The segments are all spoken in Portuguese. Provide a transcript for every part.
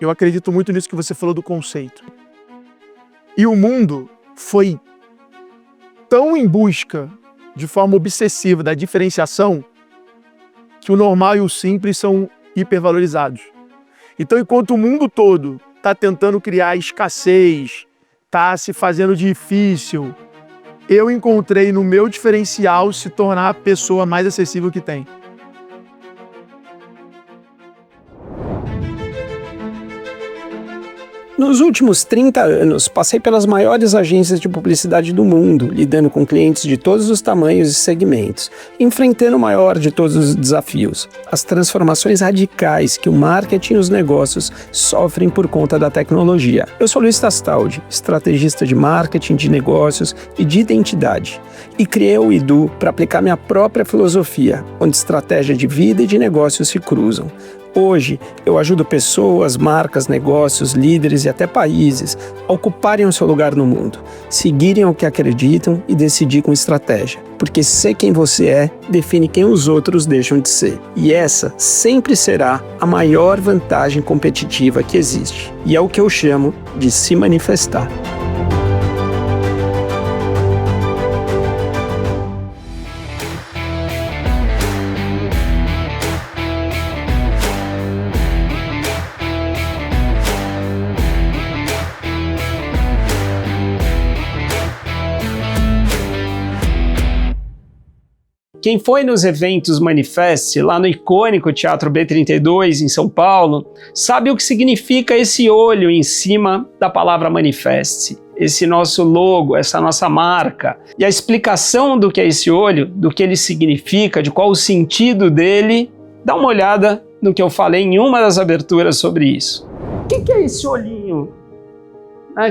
Eu acredito muito nisso que você falou do conceito. E o mundo foi tão em busca, de forma obsessiva, da diferenciação, que o normal e o simples são hipervalorizados. Então, enquanto o mundo todo está tentando criar escassez, está se fazendo difícil, eu encontrei no meu diferencial se tornar a pessoa mais acessível que tem. Nos últimos 30 anos, passei pelas maiores agências de publicidade do mundo, lidando com clientes de todos os tamanhos e segmentos, enfrentando o maior de todos os desafios, as transformações radicais que o marketing e os negócios sofrem por conta da tecnologia. Eu sou Luiz Tastaldi, estrategista de marketing, de negócios e de identidade, e criei o Edu para aplicar minha própria filosofia, onde estratégia de vida e de negócios se cruzam. Hoje, eu ajudo pessoas, marcas, negócios, líderes e até países a ocuparem o seu lugar no mundo, seguirem o que acreditam e decidir com estratégia. Porque ser quem você é define quem os outros deixam de ser. E essa sempre será a maior vantagem competitiva que existe. E é o que eu chamo de se manifestar. Quem foi nos eventos Manifeste, lá no icônico Teatro B32, em São Paulo, sabe o que significa esse olho em cima da palavra Manifeste, esse nosso logo, essa nossa marca. E a explicação do que é esse olho, do que ele significa, de qual o sentido dele, dá uma olhada no que eu falei em uma das aberturas sobre isso. O que é esse olhinho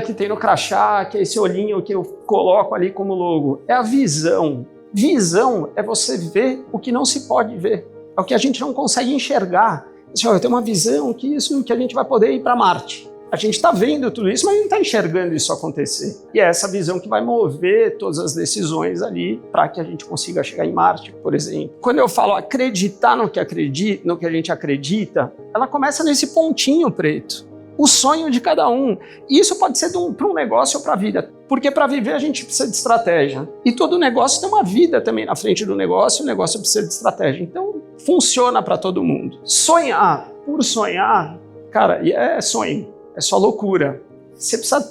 que tem no crachá, que é esse olhinho que eu coloco ali como logo? É a visão. Visão é você ver o que não se pode ver, é o que a gente não consegue enxergar. Eu tenho uma visão que a gente vai poder ir para Marte. A gente está vendo tudo isso, mas não está enxergando isso acontecer. E é essa visão que vai mover todas as decisões ali para que a gente consiga chegar em Marte, por exemplo. Quando eu falo acreditar no que a gente acredita, ela começa nesse pontinho preto. O sonho de cada um. E isso pode ser para um negócio ou para a vida. Porque para viver a gente precisa de estratégia. E todo negócio tem uma vida também na frente do negócio, e o negócio precisa de estratégia. Então, funciona para todo mundo. Sonhar por sonhar, cara, é sonho. É só loucura. Você precisa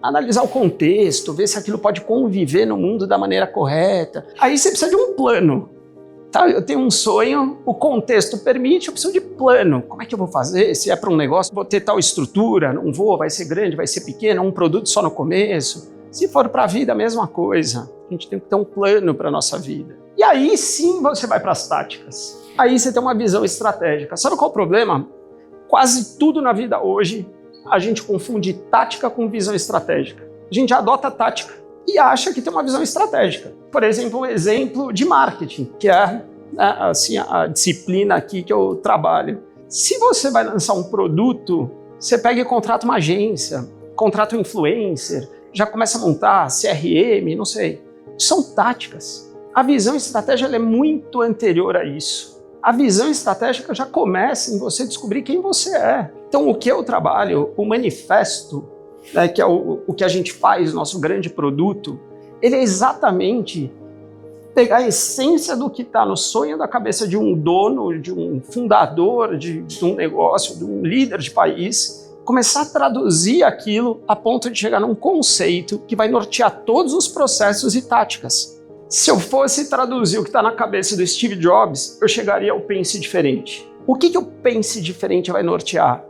analisar o contexto, ver se aquilo pode conviver no mundo da maneira correta. Aí você precisa de um plano. Tá, eu tenho um sonho, o contexto permite, eu preciso de plano. Como é que eu vou fazer? Se é para um negócio, vou ter tal estrutura, não vou, vai ser grande, vai ser pequeno, um produto só no começo. Se for para a vida, a mesma coisa. A gente tem que ter um plano para a nossa vida. E aí sim você vai para as táticas. Aí você tem uma visão estratégica. Sabe qual é o problema? Quase tudo na vida hoje, a gente confunde tática com visão estratégica. A gente adota tática e acha que tem uma visão estratégica. Por exemplo, um exemplo de marketing, que é assim, a disciplina aqui que eu trabalho. Se você vai lançar um produto, você pega e contrata uma agência, contrata um influencer, já começa a montar CRM, não sei. São táticas. A visão estratégica ela é muito anterior a isso. A visão estratégica já começa em você descobrir quem você é. Então, o que eu trabalho, o manifesto, que é o que a gente faz, nosso grande produto, ele é exatamente pegar a essência do que está no sonho da cabeça de um dono, de um fundador de um negócio, de um líder de país, começar a traduzir aquilo a ponto de chegar num conceito que vai nortear todos os processos e táticas. Se eu fosse traduzir o que está na cabeça do Steve Jobs, eu chegaria ao pense diferente. O que o pense diferente vai nortear?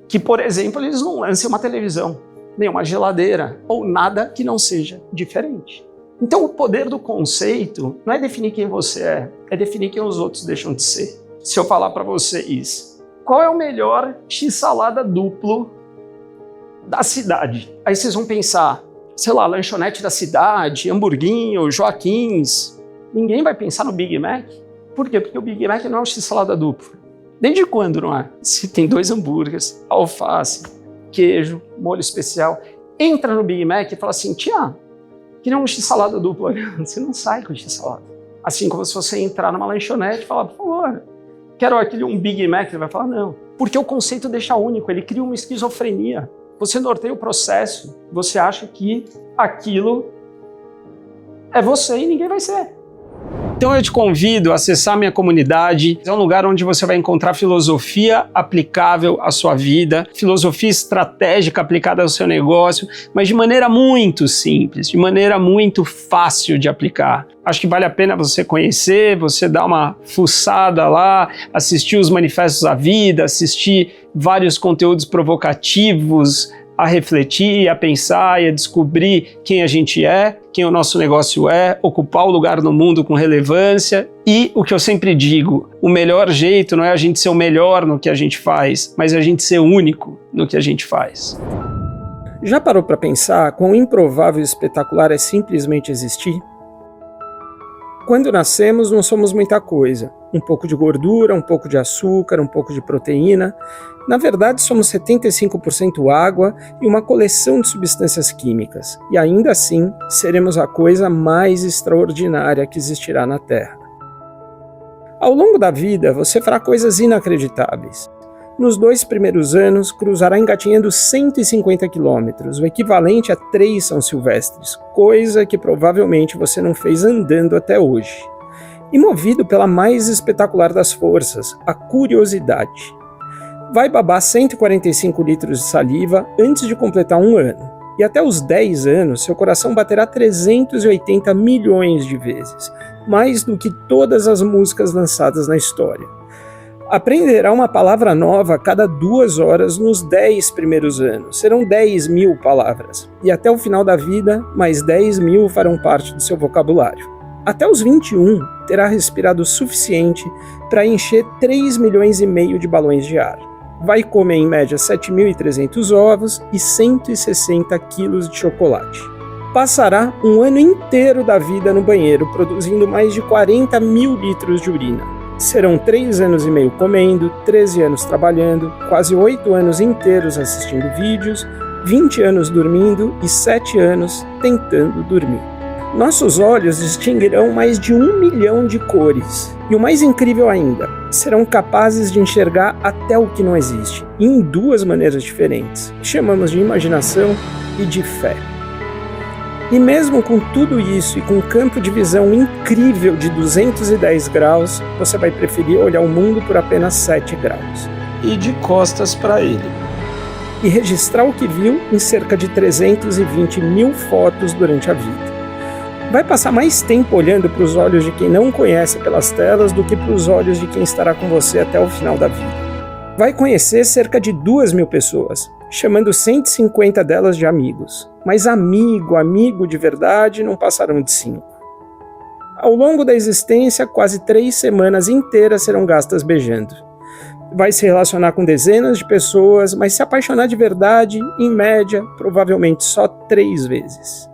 Que, por exemplo, eles não lancem uma televisão, nem uma geladeira, ou nada que não seja diferente. Então, o poder do conceito não é definir quem você é definir quem os outros deixam de ser. Se eu falar para vocês, qual é o melhor x-salada duplo da cidade? Aí vocês vão pensar, sei lá, lanchonete da cidade, hamburguinho, Joaquins. Ninguém vai pensar no Big Mac. Por quê? Porque o Big Mac não é um x-salada duplo. Desde quando não é? Se tem 2 hambúrgueres, alface, queijo, molho especial. Entra no Big Mac e fala assim, tia, queria um x-salada duplo. Você não sai com x-salada. Assim como se você entrar numa lanchonete e falar, por favor, quero um Big Mac. Ele vai falar, não. Porque o conceito deixa único, ele cria uma esquizofrenia. Você norteia o processo, você acha que aquilo é você e ninguém vai ser. Então eu te convido a acessar minha comunidade. É um lugar onde você vai encontrar filosofia aplicável à sua vida, filosofia estratégica aplicada ao seu negócio, mas de maneira muito simples, de maneira muito fácil de aplicar. Acho que vale a pena você conhecer, você dar uma fuçada lá, assistir os manifestos da vida, assistir vários conteúdos provocativos, a refletir, a pensar e a descobrir quem a gente é, quem o nosso negócio é, ocupar o lugar no mundo com relevância. E o que eu sempre digo, o melhor jeito não é a gente ser o melhor no que a gente faz, mas a gente ser único no que a gente faz. Já parou para pensar quão improvável e espetacular é simplesmente existir? Quando nascemos, não somos muita coisa. Um pouco de gordura, um pouco de açúcar, um pouco de proteína. Na verdade, somos 75% água e uma coleção de substâncias químicas. E ainda assim, seremos a coisa mais extraordinária que existirá na Terra. Ao longo da vida, você fará coisas inacreditáveis. Nos 2 primeiros anos, cruzará engatinhando 150 quilômetros, o equivalente a 3 São Silvestres, coisa que provavelmente você não fez andando até hoje. E movido pela mais espetacular das forças, a curiosidade. Vai babar 145 litros de saliva antes de completar 1 ano. E até os 10 anos, seu coração baterá 380 milhões de vezes, mais do que todas as músicas lançadas na história. Aprenderá uma palavra nova a cada 2 horas nos 10 primeiros anos. Serão 10.000 palavras. E até o final da vida, mais 10.000 farão parte do seu vocabulário. Até os 21, terá respirado o suficiente para encher 3,5 milhões de balões de ar. Vai comer em média 7.300 ovos e 160 quilos de chocolate. Passará 1 ano inteiro da vida no banheiro, produzindo mais de 40 mil litros de urina. Serão 3 anos e meio comendo, 13 anos trabalhando, quase 8 anos inteiros assistindo vídeos, 20 anos dormindo e 7 anos tentando dormir. Nossos olhos distinguirão mais de 1 milhão de cores. E o mais incrível ainda, serão capazes de enxergar até o que não existe, e em 2 maneiras diferentes, que chamamos de imaginação e de fé. E mesmo com tudo isso e com um campo de visão incrível de 210 graus, você vai preferir olhar o mundo por apenas 7 graus. E de costas para ele. E registrar o que viu em cerca de 320 mil fotos durante a vida. Vai passar mais tempo olhando para os olhos de quem não conhece pelas telas do que para os olhos de quem estará com você até o final da vida. Vai conhecer cerca de 2.000 pessoas, chamando 150 delas de amigos. Mas amigo de verdade não passarão de 5. Ao longo da existência, quase 3 semanas inteiras serão gastas beijando. Vai se relacionar com dezenas de pessoas, mas se apaixonar de verdade, em média, provavelmente só 3 vezes.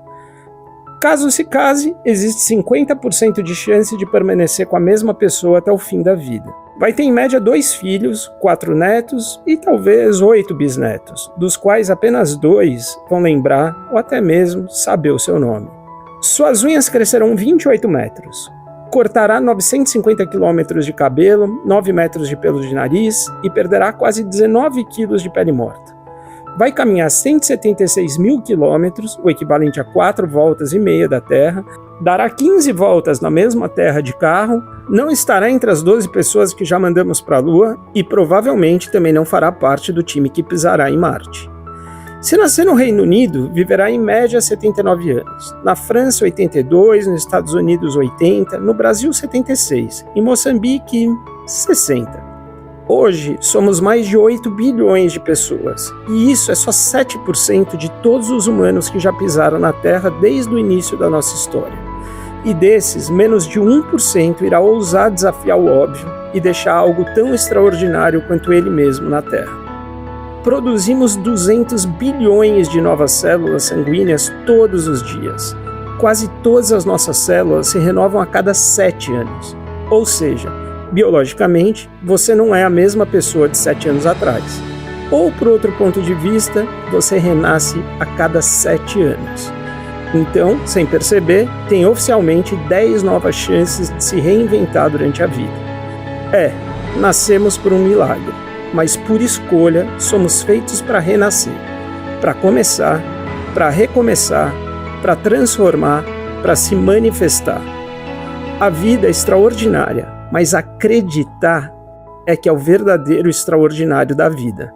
Caso se case, existe 50% de chance de permanecer com a mesma pessoa até o fim da vida. Vai ter em média 2 filhos, 4 netos e talvez 8 bisnetos, dos quais apenas 2 vão lembrar ou até mesmo saber o seu nome. Suas unhas crescerão 28 metros. Cortará 950 quilômetros de cabelo, 9 metros de pelo de nariz e perderá quase 19 quilos de pele morta. Vai caminhar 176 mil quilômetros, o equivalente a 4,5 voltas da Terra, dará 15 voltas na mesma Terra de carro, não estará entre as 12 pessoas que já mandamos para a Lua e provavelmente também não fará parte do time que pisará em Marte. Se nascer no Reino Unido, viverá em média 79 anos, na França 82, nos Estados Unidos 80, no Brasil 76, em Moçambique 60. Hoje, somos mais de 8 bilhões de pessoas, e isso é só 7% de todos os humanos que já pisaram na Terra desde o início da nossa história. E desses, menos de 1% irá ousar desafiar o óbvio e deixar algo tão extraordinário quanto ele mesmo na Terra. Produzimos 200 bilhões de novas células sanguíneas todos os dias. Quase todas as nossas células se renovam a cada 7 anos, ou seja, biologicamente, você não é a mesma pessoa de 7 anos atrás. Ou, por outro ponto de vista, você renasce a cada 7 anos. Então, sem perceber, tem oficialmente 10 novas chances de se reinventar durante a vida. Nascemos por um milagre. mas por escolha somos feitos para renascer, para começar, para recomeçar, para transformar, para se manifestar. A vida é extraordinária, mas acreditar é que é o verdadeiro extraordinário da vida.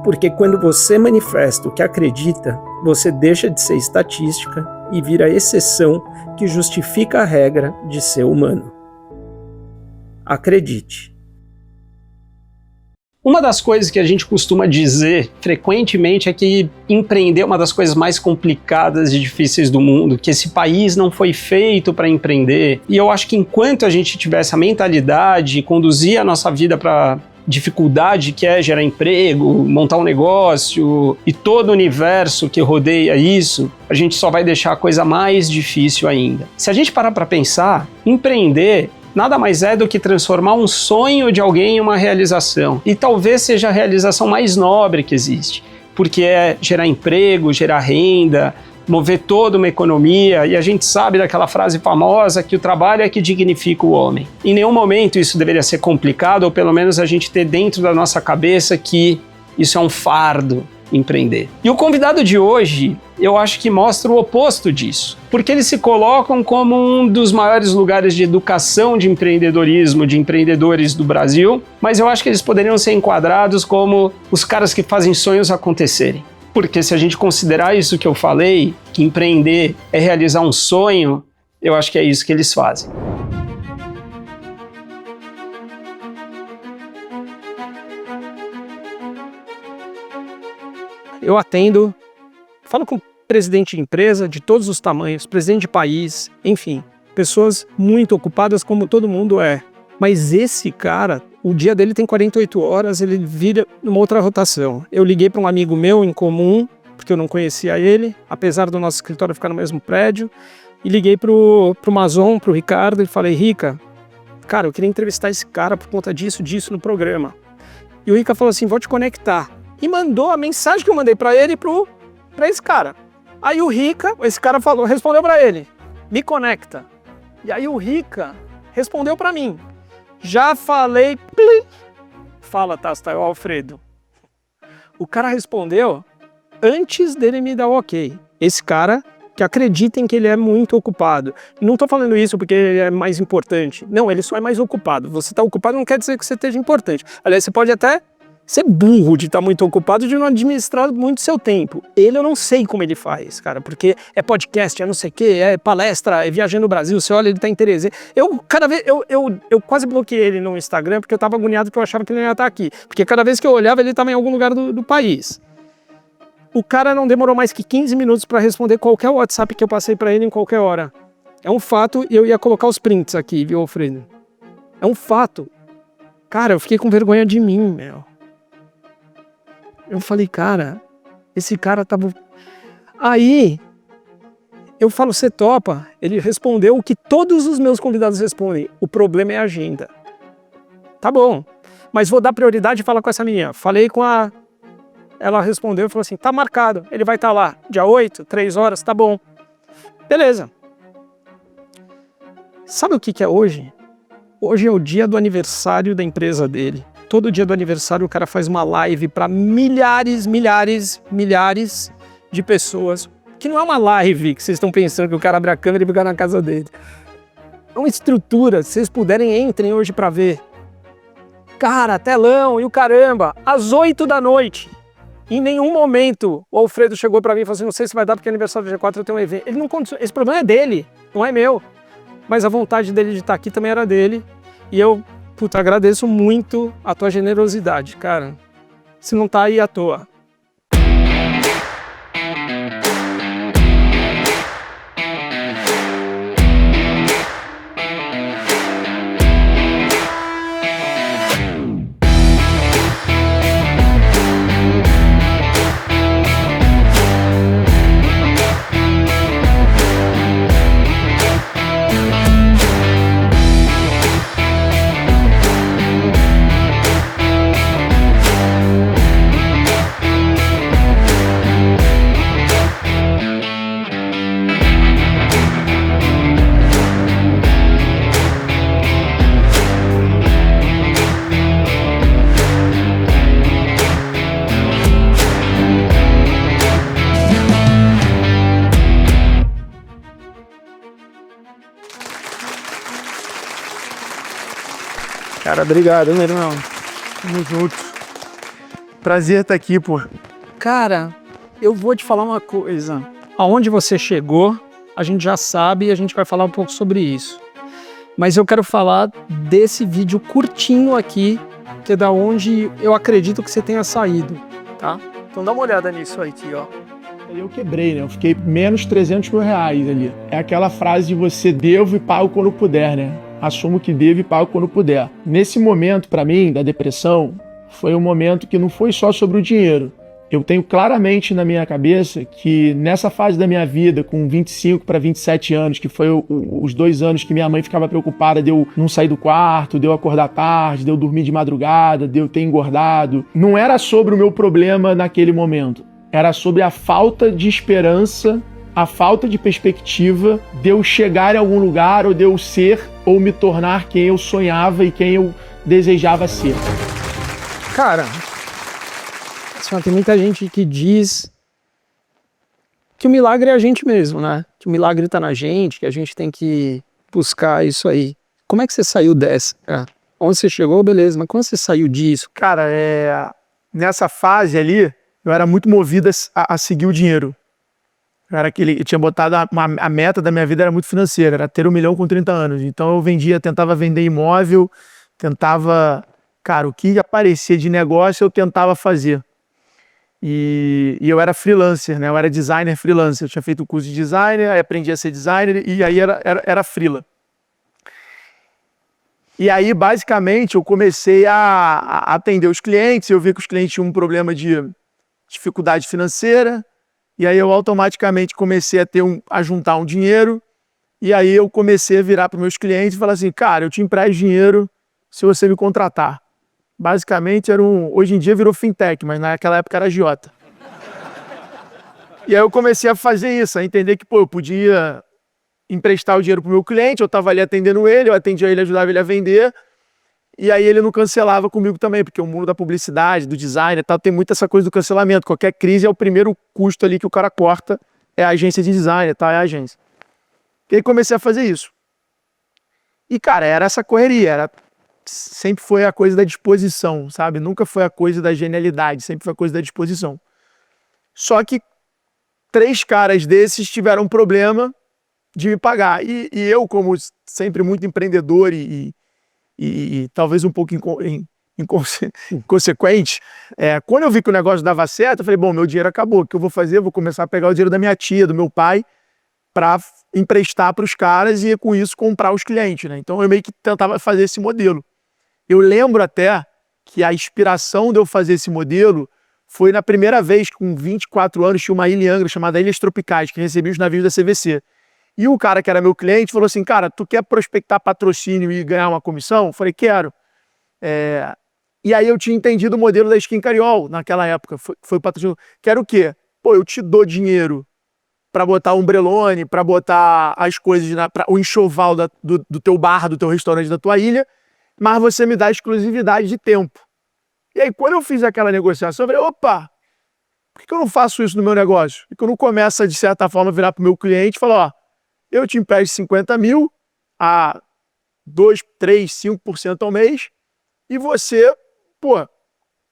Porque quando você manifesta o que acredita, você deixa de ser estatística e vira exceção que justifica a regra de ser humano. Acredite. Uma das coisas que a gente costuma dizer frequentemente é que empreender é uma das coisas mais complicadas e difíceis do mundo, que esse país não foi feito para empreender. E eu acho que enquanto a gente tiver essa mentalidade e conduzir a nossa vida para dificuldade que é gerar emprego, montar um negócio e todo o universo que rodeia isso, a gente só vai deixar a coisa mais difícil ainda. Se a gente parar para pensar, empreender nada mais é do que transformar um sonho de alguém em uma realização. E talvez seja a realização mais nobre que existe, porque é gerar emprego, gerar renda, mover toda uma economia, e a gente sabe daquela frase famosa que o trabalho é que dignifica o homem. Em nenhum momento isso deveria ser complicado, ou pelo menos a gente ter dentro da nossa cabeça que isso é um fardo, empreender. E o convidado de hoje, eu acho que mostra o oposto disso, porque eles se colocam como um dos maiores lugares de educação de empreendedorismo, de empreendedores do Brasil, mas eu acho que eles poderiam ser enquadrados como os caras que fazem sonhos acontecerem. Porque se a gente considerar isso que eu falei, que empreender é realizar um sonho, eu acho que é isso que eles fazem. Eu atendo, falo com presidente de empresa de todos os tamanhos, presidente de país, enfim, pessoas muito ocupadas como todo mundo é. Mas esse cara, o dia dele tem 48 horas, ele vira numa outra rotação. Eu liguei para um amigo meu em comum, porque eu não conhecia ele, apesar do nosso escritório ficar no mesmo prédio, e liguei pro Mazon, pro Ricardo, e falei, Rica, cara, eu queria entrevistar esse cara por conta disso no programa. E o Rica falou assim, vou te conectar. E mandou a mensagem que eu mandei para ele para esse cara. Aí o Rica, esse cara respondeu para ele, me conecta. E aí o Rica respondeu para mim, já falei, plim. Fala, Tasta, é o Alfredo. O cara respondeu antes dele me dar o ok. Esse cara que acreditem que ele é muito ocupado. Não estou falando isso porque ele é mais importante. Não, ele só é mais ocupado. Você está ocupado não quer dizer que você esteja importante. Aliás, você pode até ser burro de estar muito ocupado, de não administrar muito seu tempo. Ele eu não sei como ele faz, cara, porque é podcast, é não sei o quê, é palestra, é viajando no Brasil, você olha, ele tá em Teresina. Eu quase bloqueei ele no Instagram porque eu tava agoniado porque eu achava que ele não ia estar aqui. Porque cada vez que eu olhava, ele tava em algum lugar do país. O cara não demorou mais que 15 minutos para responder qualquer WhatsApp que eu passei para ele em qualquer hora. É um fato e eu ia colocar os prints aqui, viu, Alfredo? É um fato. Cara, eu fiquei com vergonha de mim, meu. Eu falei, cara, esse cara tava... Aí, eu falo, você topa? Ele respondeu o que todos os meus convidados respondem. O problema é a agenda. Tá bom, mas vou dar prioridade e falar com essa menina. Falei com a... Ela respondeu e falou assim, tá marcado, ele vai estar lá, dia 8, 3 horas, tá bom. Beleza. Sabe o que é hoje? Hoje é o dia do aniversário da empresa dele. Todo dia do aniversário o cara faz uma live para milhares de pessoas. Que não é uma live que vocês estão pensando que o cara abre a câmera e fica na casa dele. É uma estrutura, se vocês puderem, entrem hoje para ver. Cara, telão e o caramba, às 8 da noite. Em nenhum momento o Alfredo chegou para mim e falou assim, não sei se vai dar porque é aniversário do G4, eu tenho um evento. Ele não contou, esse problema é dele, não é meu. Mas a vontade dele de estar aqui também era dele. E eu... Puta, agradeço muito a tua generosidade, cara. Você não tá aí à toa. Cara, obrigado, meu irmão. Tamo junto. Prazer estar aqui, pô. Cara, eu vou te falar uma coisa. Aonde você chegou, a gente já sabe e a gente vai falar um pouco sobre isso. Mas eu quero falar desse vídeo curtinho aqui, que é da onde eu acredito que você tenha saído, tá? Então dá uma olhada nisso aí, ó. Eu quebrei, né? Eu fiquei menos 300 mil reais ali. É aquela frase de você devo e pago quando puder, né? Assumo que devo e pago quando puder. Nesse momento, pra mim, da depressão, foi um momento que não foi só sobre o dinheiro. Eu tenho claramente na minha cabeça que nessa fase da minha vida, com 25 para 27 anos, que foi os 2 anos que minha mãe ficava preocupada de eu não sair do quarto, de eu acordar tarde, de eu dormir de madrugada, de eu ter engordado, não era sobre o meu problema naquele momento. Era sobre a falta de esperança, a falta de perspectiva de eu chegar em algum lugar, ou de eu ser ou me tornar quem eu sonhava e quem eu desejava ser. Cara, assim, tem muita gente que diz que o milagre é a gente mesmo, né? Que o milagre tá na gente, que a gente tem que buscar isso aí. Como é que você saiu dessa, cara? Onde você chegou, beleza, mas quando você saiu disso? Cara, nessa fase ali, eu era muito movido a seguir o dinheiro. Eu tinha botado a meta da minha vida era muito financeira, era ter 1 milhão com 30 anos. Então eu tentava vender imóvel, cara, o que aparecia de negócio eu tentava fazer. E eu era freelancer, né? Eu era designer freelancer. Eu tinha feito o curso de designer, aí aprendi a ser designer e aí era freela. E aí, basicamente, eu comecei a atender os clientes. Eu vi que os clientes tinham um problema de dificuldade financeira. E aí eu automaticamente comecei a juntar um dinheiro. E aí eu comecei a virar para os meus clientes e falar assim, cara, eu te empresto dinheiro se você me contratar. Basicamente hoje em dia virou fintech, mas naquela época era agiota. E aí eu comecei a fazer isso, a entender que eu podia emprestar o dinheiro para o meu cliente, eu estava ali atendendo ele, eu atendia ele, ajudava ele a vender, e aí ele não cancelava comigo também, porque o mundo da publicidade, do design e tal, tem muito essa coisa do cancelamento. Qualquer crise é o primeiro custo ali que o cara corta, é a agência de design, tá? É a agência. E aí comecei a fazer isso. E, cara, era essa correria, sempre foi a coisa da disposição, sabe? Nunca foi a coisa da genialidade, sempre foi a coisa da disposição. Só que 3 caras desses tiveram um problema de me pagar. E eu, como sempre muito empreendedor e talvez um pouco inconsequente, quando eu vi que o negócio dava certo, eu falei, bom, meu dinheiro acabou, o que eu vou fazer? Eu vou começar a pegar o dinheiro da minha tia, do meu pai, para emprestar para os caras e com isso comprar os clientes, né? Então eu meio que tentava fazer esse modelo. Eu lembro até que a inspiração de eu fazer esse modelo foi na primeira vez, com 24 anos, tinha uma ilha em Angra chamada Ilhas Tropicais, que recebia os navios da CVC. E o cara que era meu cliente falou assim, cara, tu quer prospectar patrocínio e ganhar uma comissão? Eu falei, quero. E aí eu tinha entendido o modelo da Skin Cariol naquela época, foi o patrocínio. Quero o quê? Pô, eu te dou dinheiro para botar um ombrelone, para botar as coisas, o enxoval do teu bar, do teu restaurante, da tua ilha, mas você me dá exclusividade de tempo. E aí, quando eu fiz aquela negociação, eu falei, opa, por que eu não faço isso no meu negócio? Por que eu não começo, de certa forma, a virar para o meu cliente e falar, ó, eu te empresto 50 mil a 2, 3, 5% ao mês e você,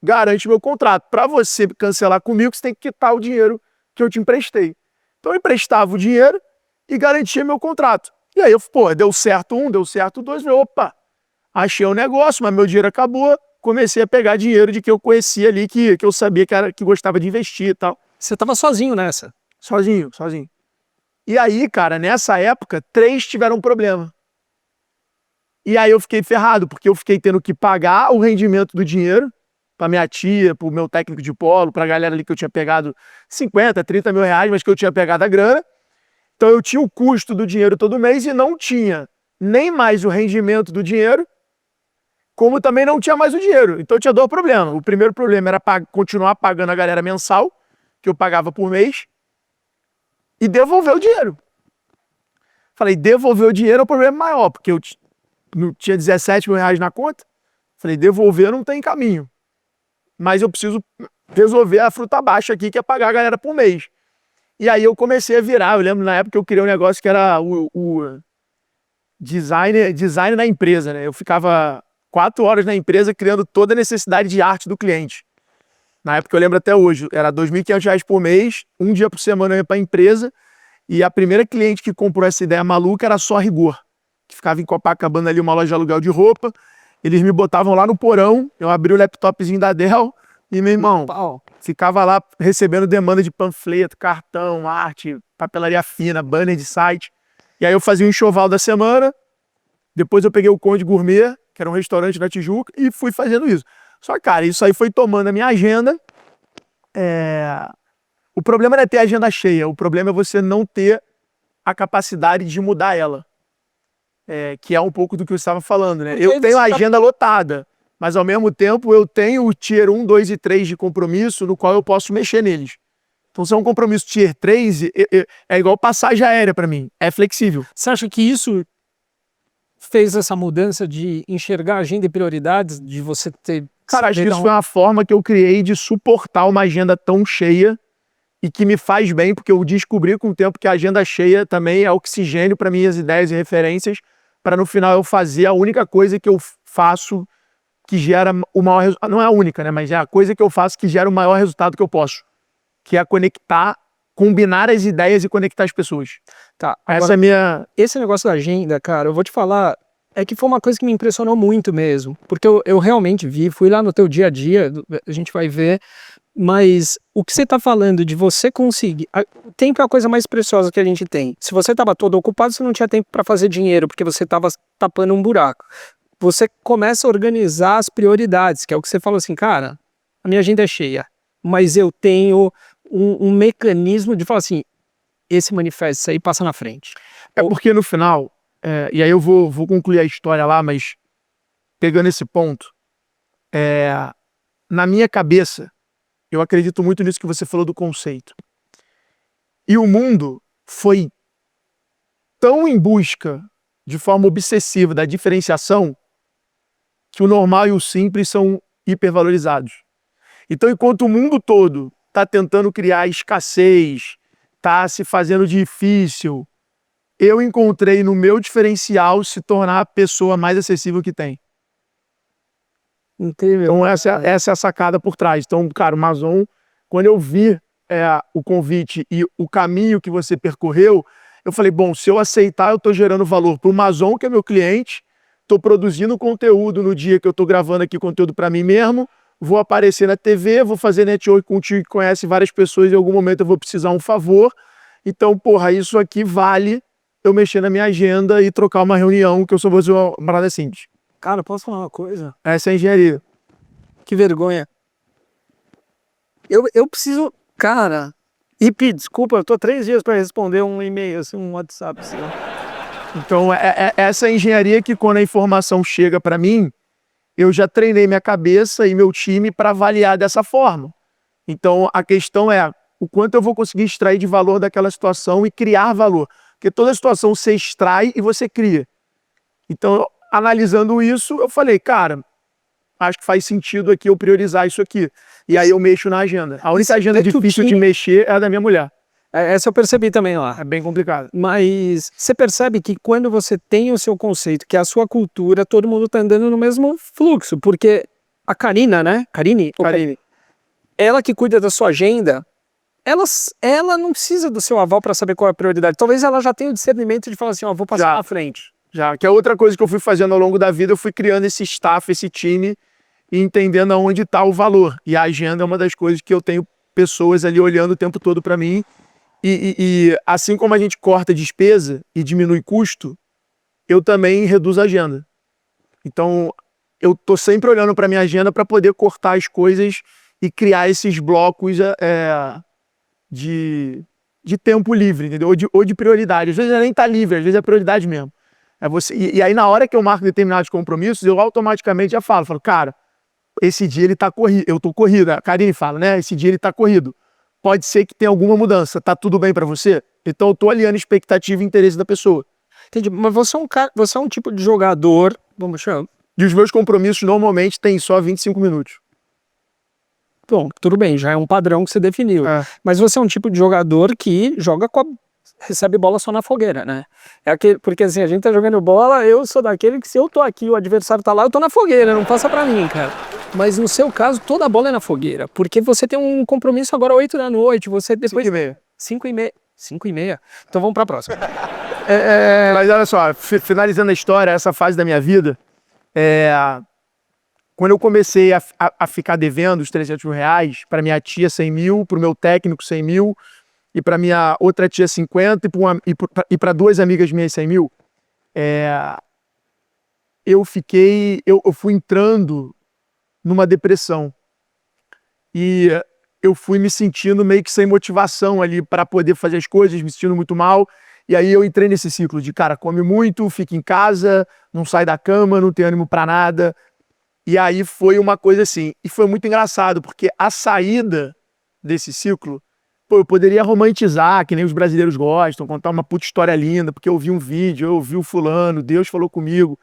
garante meu contrato. Para você cancelar comigo, você tem que quitar o dinheiro que eu te emprestei. Então, eu emprestava o dinheiro e garantia meu contrato. E aí, deu certo um, deu certo dois, falei, opa, achei um negócio, mas meu dinheiro acabou, comecei a pegar dinheiro de que eu conhecia ali, que eu sabia que gostava de investir e tal. Você estava sozinho nessa? Sozinho. E aí, cara, nessa época, 3 tiveram problema. E aí eu fiquei ferrado, porque eu fiquei tendo que pagar o rendimento do dinheiro para minha tia, para o meu técnico de polo, para a galera ali que eu tinha pegado 50, 30 mil reais, mas que eu tinha pegado a grana. Então eu tinha o custo do dinheiro todo mês e não tinha nem mais o rendimento do dinheiro, como também não tinha mais o dinheiro. Então eu tinha 2 problemas. O primeiro problema era continuar pagando a galera mensal, que eu pagava por mês, e devolver o dinheiro. Falei, devolver o dinheiro é o problema maior, porque eu tinha 17 mil reais na conta. Falei, devolver não tem caminho. Mas eu preciso resolver a fruta baixa aqui, que é pagar a galera por mês. E aí eu comecei a virar. Eu lembro na época que eu criei um negócio que era o design na empresa, né? Eu ficava 4 horas na empresa criando toda a necessidade de arte do cliente. Na época eu lembro até hoje, era R$ 2.500 por mês, um dia por semana eu ia para a empresa, e a primeira cliente que comprou essa ideia maluca era só Rigor, que ficava em Copacabana ali, uma loja de aluguel de roupa. Eles me botavam lá no porão, eu abri o laptopzinho da Dell e, meu irmão, ficava lá recebendo demanda de panfleto, cartão, arte, papelaria fina, banner de site. E aí eu fazia o enxoval da semana, depois eu peguei o Conde Gourmet, que era um restaurante na Tijuca, e fui fazendo isso. Só que, cara, isso aí foi tomando a minha agenda. O problema não é ter a agenda cheia, o problema é você não ter a capacidade de mudar ela. Que é um pouco do que eu estava falando, né? Eu tenho a agenda lotada, mas ao mesmo tempo eu tenho o tier 1, 2 e 3 de compromisso no qual eu posso mexer neles. Então, se é um compromisso tier 3, é igual passagem aérea para mim, é flexível. Você acha que isso fez essa mudança de enxergar a agenda e prioridades, de você ter... Cara, acho que isso foi uma forma que eu criei de suportar uma agenda tão cheia e que me faz bem, porque eu descobri com o tempo que a agenda cheia também é oxigênio para minhas ideias e referências, para no final eu fazer a única coisa que eu faço que gera o maior resultado. Não é a única, né? Mas é a coisa que eu faço que gera o maior resultado que eu posso, que é conectar, combinar as ideias e conectar as pessoas. Tá, agora, essa é minha... Esse negócio da agenda, cara, eu vou te falar, é que foi uma coisa que me impressionou muito mesmo, porque eu realmente vi, fui lá no teu dia a dia, a gente vai ver, mas o que você tá falando de você conseguir... O tempo é a coisa mais preciosa que a gente tem. Se você tava todo ocupado, você não tinha tempo para fazer dinheiro, porque você tava tapando um buraco. Você começa a organizar as prioridades, que é o que você falou assim, cara, a minha agenda é cheia, mas eu tenho um mecanismo de falar assim, esse manifesto, isso aí passa na frente. É porque no final, e aí eu vou concluir a história lá, mas pegando esse ponto, na minha cabeça, eu acredito muito nisso que você falou do conceito. E o mundo foi tão em busca, de forma obsessiva, da diferenciação, que o normal e o simples são hipervalorizados. Então, enquanto o mundo todo está tentando criar escassez, está se fazendo difícil, eu encontrei no meu diferencial se tornar a pessoa mais acessível que tem. Incrível. Então essa é a sacada por trás. Então, cara, o Amazon, quando eu vi o convite e o caminho que você percorreu, eu falei, bom, se eu aceitar, eu estou gerando valor para o Amazon, que é meu cliente, estou produzindo conteúdo no dia que eu estou gravando aqui conteúdo para mim mesmo, vou aparecer na TV, vou fazer network contigo que conhece várias pessoas, em algum momento eu vou precisar um favor. Então, porra, isso aqui vale eu mexer na minha agenda e trocar uma reunião, que eu só vou fazer uma parada simples. Cara, posso falar uma coisa? Essa é a engenharia. Que vergonha. Eu preciso... Cara... Pi, desculpa, eu tô 3 dias para responder um e-mail, assim, um WhatsApp, assim, ó. Então, essa é a engenharia que quando a informação chega para mim, eu já treinei minha cabeça e meu time para avaliar dessa forma. Então, a questão é o quanto eu vou conseguir extrair de valor daquela situação e criar valor. Porque toda situação você extrai e você cria. Então, analisando isso, eu falei, cara, acho que faz sentido aqui eu priorizar isso aqui. E aí eu mexo na agenda. A única agenda difícil de mexer é a da minha mulher. Essa eu percebi também lá. É bem complicado. Mas você percebe que quando você tem o seu conceito, que é a sua cultura, todo mundo tá andando no mesmo fluxo. Porque a Karina, né? Karine. Ela que cuida da sua agenda, ela não precisa do seu aval para saber qual é a prioridade. Talvez ela já tenha o discernimento de falar assim, ó, vou passar na frente. Já, que é outra coisa que eu fui fazendo ao longo da vida, eu fui criando esse staff, esse time, e entendendo aonde está o valor. E a agenda é uma das coisas que eu tenho pessoas ali olhando o tempo todo para mim. E assim como a gente corta despesa e diminui custo, eu também reduzo a agenda. Então, eu tô sempre olhando para minha agenda para poder cortar as coisas e criar esses blocos de tempo livre, entendeu? Ou de prioridade. Às vezes nem tá livre, às vezes é prioridade mesmo. E aí, na hora que eu marco determinados compromissos, eu automaticamente já falo, cara, esse dia ele tá corrido, eu tô corrido. A Karine fala, né? Esse dia ele tá corrido. Pode ser que tenha alguma mudança. Tá tudo bem para você? Então eu tô alinhando expectativa e interesse da pessoa. Entendi. Mas você é um tipo de jogador, vamos chamar. E os meus compromissos normalmente têm só 25 minutos. Bom, tudo bem, já é um padrão que você definiu. Mas você é um tipo de jogador que joga com recebe bola só na fogueira, né? Porque assim, a gente tá jogando bola, eu sou daquele que se eu tô aqui, o adversário tá lá, eu tô na fogueira, não passa pra mim, cara. Mas no seu caso, toda a bola é na fogueira, porque você tem um compromisso agora 8 da noite, você depois... 5h30. 5h30. 5h30. Então vamos pra próxima. Mas olha só, finalizando a história, essa fase da minha vida, quando eu comecei a ficar devendo os 300 mil reais, para minha tia 100 mil, para o meu técnico 100 mil, e para minha outra tia 50, e para duas amigas minhas 100 mil, eu fui entrando numa depressão. E eu fui me sentindo meio que sem motivação ali para poder fazer as coisas, me sentindo muito mal. E aí eu entrei nesse ciclo de, cara, come muito, fica em casa, não sai da cama, não tem ânimo para nada. E aí foi uma coisa assim, e foi muito engraçado, porque a saída desse ciclo, eu poderia romantizar, que nem os brasileiros gostam, contar uma puta história linda, porque eu vi um vídeo, eu vi o fulano, Deus falou comigo.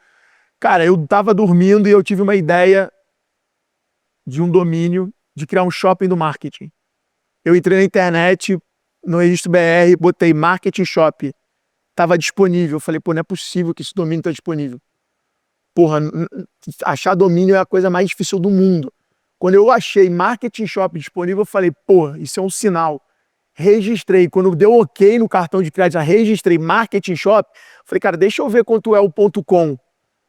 Cara, eu tava dormindo e eu tive uma ideia de um domínio, de criar um shopping do marketing. Eu entrei na internet, no Registro BR, botei Marketing Shop. Tava disponível. Eu falei, pô, não é possível que esse domínio tá disponível. Porra, achar domínio é a coisa mais difícil do mundo. Quando eu achei Marketing Shop disponível, eu falei, pô, isso é um sinal. Registrei. Quando deu ok no cartão de crédito, já registrei Marketing Shop. Falei, cara, deixa eu ver quanto é o .com.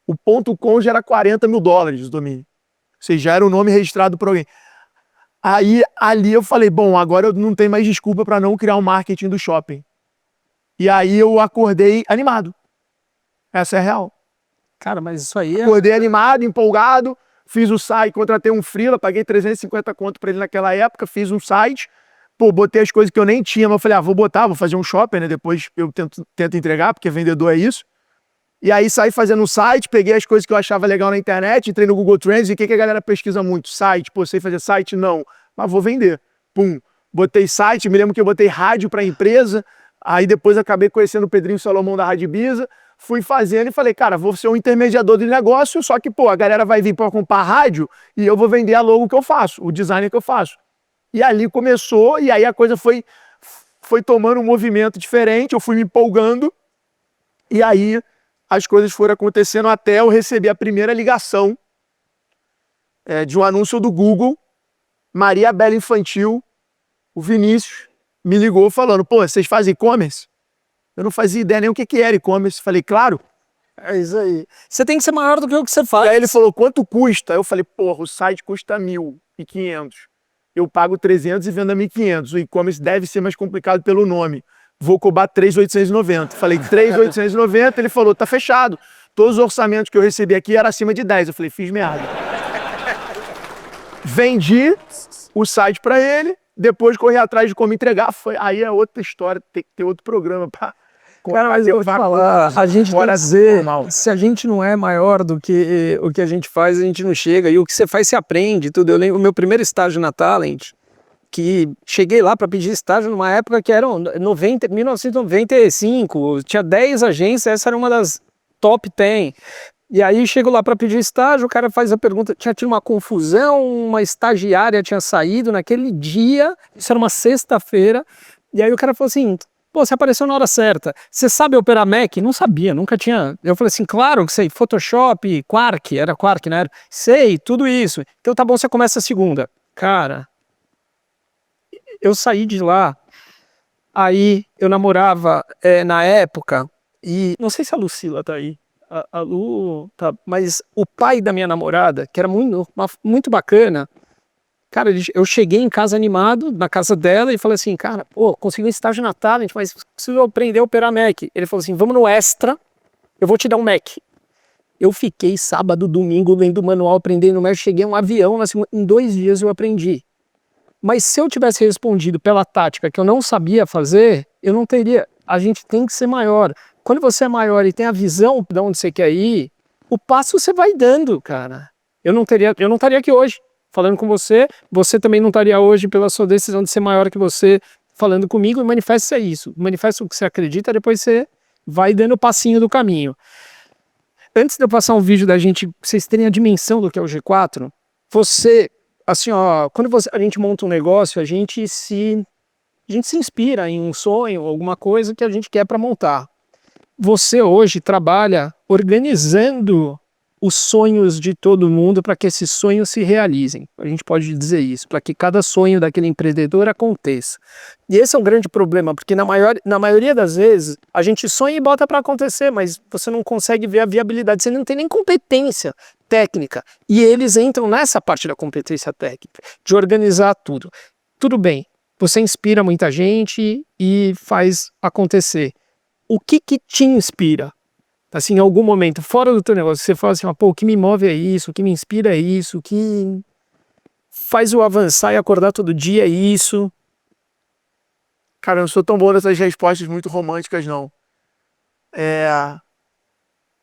O .com já era 40 mil dólares o domínio. Ou seja, já era o nome registrado por alguém. Aí, ali eu falei, bom, agora eu não tenho mais desculpa para não criar um marketing do shopping. E aí eu acordei animado. Essa é a real. Cara, mas isso aí Acordei animado, empolgado, fiz o site, contratei um freela, paguei 350 conto para ele naquela época, fiz um site, pô, botei as coisas que eu nem tinha, mas eu falei, vou fazer um shopping, né? Depois eu tento entregar, porque vendedor é isso. E aí saí fazendo um site, peguei as coisas que eu achava legal na internet, entrei no Google Trends e o que a galera pesquisa muito? Site, pô, sei fazer site? Não, mas vou vender. Pum, botei site, me lembro que eu botei rádio para a empresa, aí depois acabei conhecendo o Pedrinho Salomão da Rádio Ibiza, fui fazendo e falei, cara, vou ser um intermediador de negócio, só que, pô, a galera vai vir para comprar rádio e eu vou vender a logo que eu faço, o design que eu faço. E ali começou, e aí a coisa foi tomando um movimento diferente, eu fui me empolgando, e aí as coisas foram acontecendo até eu receber a primeira ligação de um anúncio do Google, Maria Bela Infantil, o Vinícius, me ligou falando, pô, vocês fazem e-commerce? Eu não fazia ideia nem o que era e-commerce. Falei, claro. é isso aí. Você tem que ser maior do que o que você faz. E aí ele falou, quanto custa? Eu falei, porra, o site custa 1.500. Eu pago 300 e vendo a 1.500. O e-commerce deve ser mais complicado pelo nome. Vou cobrar 3.890. Falei, 3.890, ele falou, tá fechado. Todos os orçamentos que eu recebi aqui eram acima de 10. Eu falei, fiz merda. Vendi o site para ele, depois corri atrás de como entregar. Aí é outra história, tem que ter outro programa para... Cara, mas eu vou te falar, a gente tem que dizer, se a gente não é maior do que o que a gente faz, a gente não chega. E o que você faz, você aprende tudo. Eu lembro o meu primeiro estágio na Talent, que cheguei lá para pedir estágio numa época que era 1995, tinha 10 agências, essa era uma das top 10. E aí chego lá para pedir estágio, o cara faz a pergunta, tinha tido uma confusão, uma estagiária tinha saído naquele dia, isso era uma sexta-feira, e aí o cara falou assim, pô, você apareceu na hora certa, você sabe operar Mac? Não sabia, nunca tinha. Eu falei assim, claro que sei, Photoshop, Quark, era Quark, né? Sei, tudo isso. Então tá bom, você começa a segunda. Cara, eu saí de lá, aí eu namorava na época, e não sei se a Lucila tá aí, a Lu, tá, mas o pai da minha namorada, que era muito bacana, cara, eu cheguei em casa animado, na casa dela, e falei assim, cara, pô, consegui um estágio na Talent, mas preciso aprender a operar Mac. Ele falou assim, vamos no Extra, eu vou te dar um Mac. Eu fiquei sábado, domingo, lendo o manual, aprendendo Mac, cheguei a um avião, assim, em 2 dias eu aprendi. Mas se eu tivesse respondido pela tática que eu não sabia fazer, eu não teria. A gente tem que ser maior. Quando você é maior e tem a visão de onde você quer ir, o passo você vai dando, cara. Eu não estaria aqui hoje falando com você, você também não estaria hoje pela sua decisão de ser maior que você falando comigo, e manifesta é isso. Manifesta o que você acredita, depois você vai dando o passinho do caminho. Antes de eu passar um vídeo da gente, pra vocês terem a dimensão do que é o G4, você, assim, ó, quando a gente monta um negócio, a gente se A gente se inspira em um sonho, alguma coisa que a gente quer para montar. Você hoje trabalha organizando os sonhos de todo mundo para que esses sonhos se realizem. A gente pode dizer isso, para que cada sonho daquele empreendedor aconteça. E esse é um grande problema, porque na maioria das vezes a gente sonha e bota para acontecer, mas você não consegue ver a viabilidade, você não tem nem competência técnica. E eles entram nessa parte da competência técnica, de organizar tudo. Tudo bem, você inspira muita gente e faz acontecer. O que te inspira? Assim, em algum momento, fora do teu negócio, você fala assim, pô, o que me move é isso, o que me inspira é isso, o que faz eu avançar e acordar todo dia é isso. Cara, eu não sou tão bom nessas respostas muito românticas, não.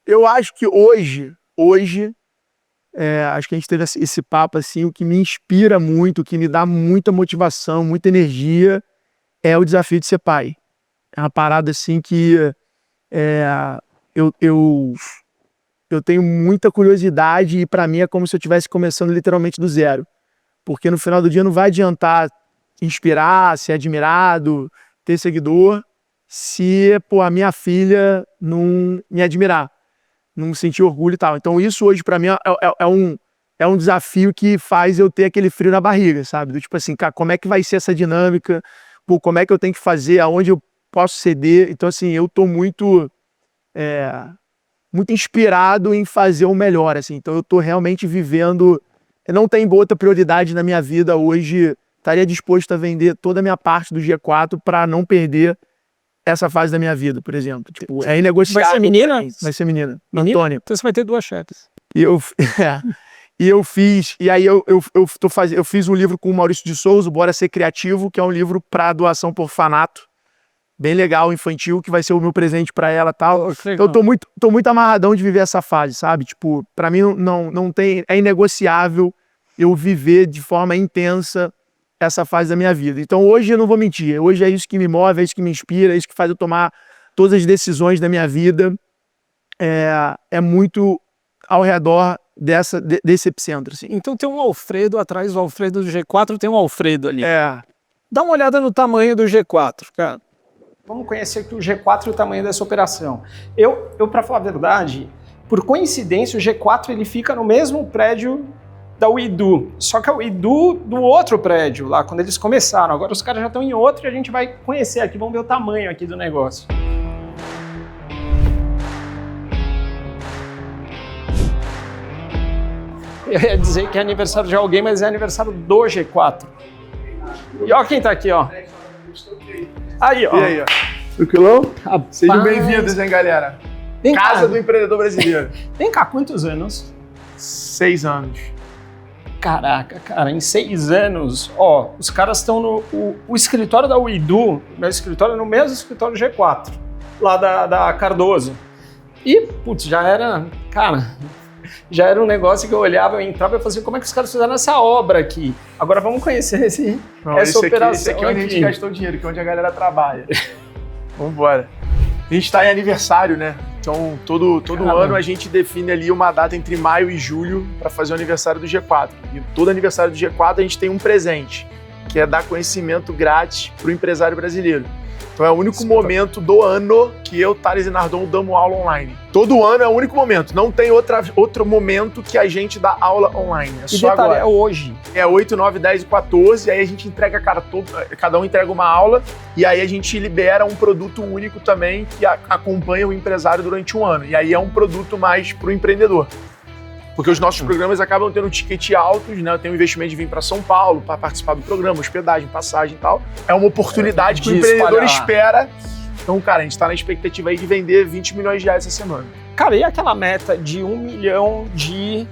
Eu acho que hoje, acho que a gente teve esse papo, assim, o que me inspira muito, o que me dá muita motivação, muita energia, é o desafio de ser pai. É uma parada, assim, que eu tenho muita curiosidade e para mim é como se eu estivesse começando literalmente do zero. Porque no final do dia não vai adiantar inspirar, ser admirado, ter seguidor, se a minha filha não me admirar, não sentir orgulho e tal. Então isso hoje para mim é um desafio que faz eu ter aquele frio na barriga, sabe? Do tipo assim, cara, como é que vai ser essa dinâmica? Pô, como é que eu tenho que fazer? Aonde eu posso ceder? Então assim, eu tô muito inspirado em fazer o melhor, assim. Então eu tô realmente vivendo, não tem outra prioridade na minha vida hoje, estaria disposto a vender toda a minha parte do G4 para não perder essa fase da minha vida, por exemplo. Tipo, é inegociável. Vai ser menina? Vai ser menina. Menina? Antônia. Então você vai ter 2 chefes. E eu fiz um livro com o Maurício de Souza, Bora Ser Criativo, que é um livro para doação por orfanato. Bem legal, infantil, que vai ser o meu presente pra ela e tal. Então eu tô muito amarradão de viver essa fase, sabe? Tipo, pra mim não tem, é inegociável eu viver de forma intensa essa fase da minha vida. Então hoje eu não vou mentir, hoje é isso que me move, é isso que me inspira, é isso que faz eu tomar todas as decisões da minha vida. É muito ao redor desse epicentro, assim. Então tem um Alfredo atrás do Alfredo do G4, tem um Alfredo ali. Dá uma olhada no tamanho do G4, cara. Vamos conhecer aqui o G4 e o tamanho dessa operação. Eu para falar a verdade, por coincidência, o G4 ele fica no mesmo prédio da Uidu, só que a Uidu do outro prédio, lá quando eles começaram. Agora os caras já estão em outro e a gente vai conhecer aqui, vamos ver o tamanho aqui do negócio. Eu ia dizer que é aniversário de alguém, mas é aniversário do G4. E ó quem tá aqui, ó. Aí, ó. E aí, ó. Tranquilão? Sejam bem-vindos, hein, galera? Casa do Empreendedor Brasileiro. Vem cá, quantos anos? 6 anos. Caraca, cara, em 6 anos, ó, os caras estão no... O escritório da Uidu, meu escritório é no mesmo escritório G4, lá da Cardoso. E, putz, já era um negócio que eu olhava, eu entrava e fazia, como é que os caras fizeram essa obra aqui? Agora vamos conhecer essa operação. Esse aqui é onde a gente gastou dinheiro, que é onde a galera trabalha. Vambora. A gente tá em aniversário, né? Então, todo ano a gente define ali uma data entre maio e julho para fazer o aniversário do G4. E todo aniversário do G4 a gente tem um presente, que é dar conhecimento grátis para o empresário brasileiro. Então é o único momento do ano que eu, Thales e Nardon, damos aula online. Todo ano é o único momento. Não tem outro momento que a gente dá aula online. É só agora. É hoje. É 8, 9, 10 e 14. Aí a gente entrega, cada um entrega uma aula. E aí a gente libera um produto único também que acompanha o empresário durante um ano. E aí é um produto mais para o empreendedor. Porque os nossos programas acabam tendo ticket altos, né? Eu tenho um investimento de vir para São Paulo para participar do programa, hospedagem, passagem e tal. É uma oportunidade que o empreendedor espera. Então, cara, a gente está na expectativa aí de vender 20 milhões de reais essa semana. Cara, e aquela meta de 1 milhão de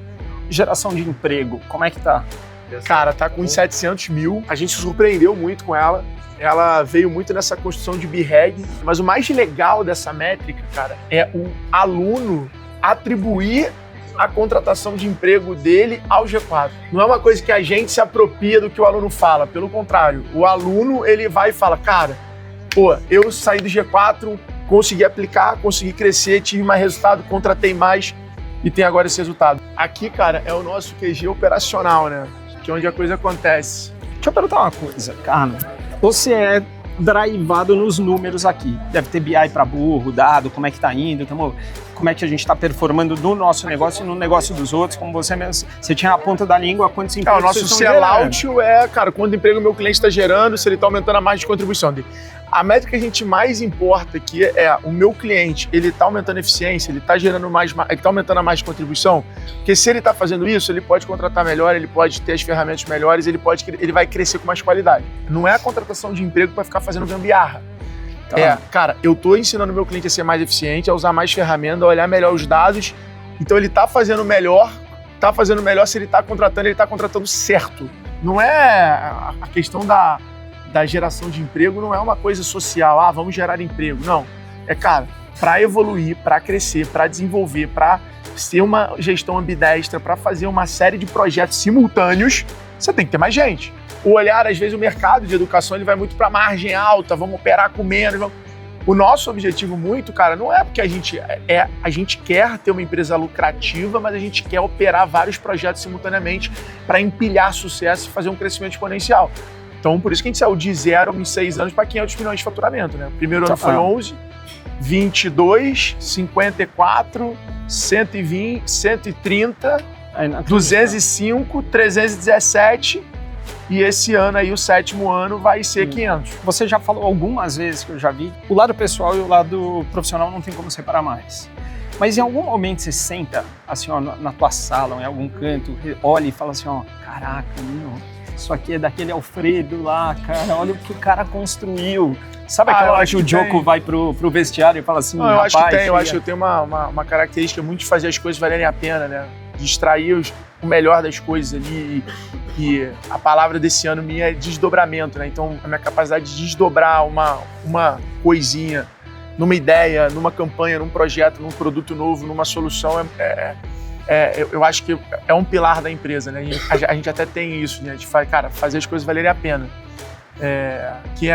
geração de emprego? Como é que tá? Cara, tá com uns 700 mil. A gente se surpreendeu muito com ela. Ela veio muito nessa construção de BREG. Mas o mais legal dessa métrica, cara, é o aluno atribuir a contratação de emprego dele ao G4. Não é uma coisa que a gente se apropria do que o aluno fala, pelo contrário. O aluno, ele vai e fala, cara, eu saí do G4, consegui aplicar, consegui crescer, tive mais resultado, contratei mais e tem agora esse resultado. Aqui, cara, é o nosso QG operacional, né? Que é onde a coisa acontece. Deixa eu perguntar uma coisa, cara. Você é drivado nos números aqui. Deve ter BI para burro, dado, como é que tá indo, como é que a gente está performando no nosso negócio e no negócio dos outros, como você mesmo, você tinha a ponta da língua, quantos empregos o nosso sellout é, cara, quanto emprego o meu cliente está gerando, se ele está aumentando a margem de contribuição dele. A métrica que a gente mais importa aqui é o meu cliente, ele está aumentando a eficiência, ele está gerando mais, ele está aumentando a margem de contribuição, porque se ele está fazendo isso, ele pode contratar melhor, ele pode ter as ferramentas melhores, ele vai crescer com mais qualidade. Não é a contratação de emprego para ficar fazendo gambiarra. Tá. Cara, eu tô ensinando meu cliente a ser mais eficiente, a usar mais ferramentas, a olhar melhor os dados. Então ele tá fazendo melhor se ele tá contratando certo. Não é a questão da geração de emprego, não é uma coisa social, vamos gerar emprego. Não. Cara, para evoluir, para crescer, para desenvolver, para ser uma gestão ambidestra, para fazer uma série de projetos simultâneos, você tem que ter mais gente. O olhar, às vezes, o mercado de educação ele vai muito para margem alta, vamos operar com menos. O nosso objetivo muito, cara, não é porque a gente quer ter uma empresa lucrativa, mas a gente quer operar vários projetos simultaneamente para empilhar sucesso e fazer um crescimento exponencial. Então, por isso que a gente saiu de 0 em 6 anos para 500 milhões de faturamento, né? O primeiro ano foi 11, 22, 54, 120, 130, 205, 317... E esse ano aí, o 7º ano, vai ser 500. Você já falou algumas vezes que eu já vi, o lado pessoal e o lado profissional não tem como separar mais. Mas em algum momento você senta, assim, ó, na tua sala, ou em algum canto, olha e fala assim, ó, caraca, meu, isso aqui é daquele Alfredo lá, cara, olha o que o cara construiu. Sabe aquela hora que o Djoko vai pro vestiário e fala assim, não, rapaz... Eu acho que eu tenho uma característica muito de fazer as coisas valerem a pena, né? De extrair o melhor das coisas ali. E a palavra desse ano minha é desdobramento, né? Então, a minha capacidade de desdobrar uma coisinha numa ideia, numa campanha, num projeto, num produto novo, numa solução, eu acho que é um pilar da empresa, né? A gente até tem isso, né? De fazer as coisas valerem a pena.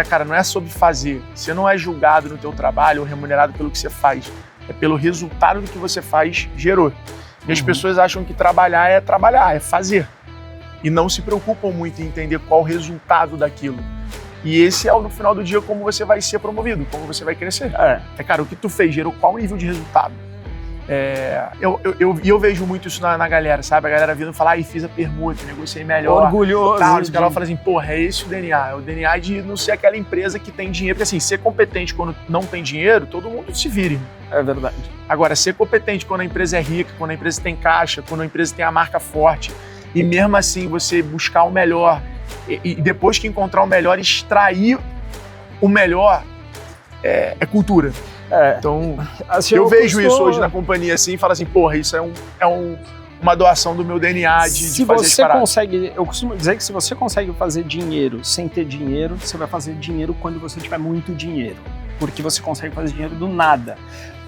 Cara, não é sobre fazer. Você não é julgado no teu trabalho ou remunerado pelo que você faz. É pelo resultado do que você faz, gerou. E as pessoas acham que trabalhar, é fazer. E não se preocupam muito em entender qual o resultado daquilo. E esse é, no final do dia, como você vai ser promovido, como você vai crescer. Cara, o que tu fez gerou qual nível de resultado? Eu vejo muito isso na galera, sabe? A galera vindo falar, fiz a permuta, negociei melhor. Orgulhoso. Os caras falam assim, porra, é esse o DNA. É o DNA de não ser aquela empresa que tem dinheiro. Porque assim, ser competente quando não tem dinheiro, todo mundo se vira. É verdade. Agora, ser competente quando a empresa é rica, quando a empresa tem caixa, quando a empresa tem a marca forte, e mesmo assim você buscar o melhor, e depois que encontrar o melhor, extrair o melhor, é cultura. Então, assim, eu vejo isso hoje na companhia assim, e falo assim, porra, isso é uma doação do meu DNA de fazer as paradas. Eu costumo dizer que se você consegue fazer dinheiro sem ter dinheiro, você vai fazer dinheiro quando você tiver muito dinheiro, porque você consegue fazer dinheiro do nada.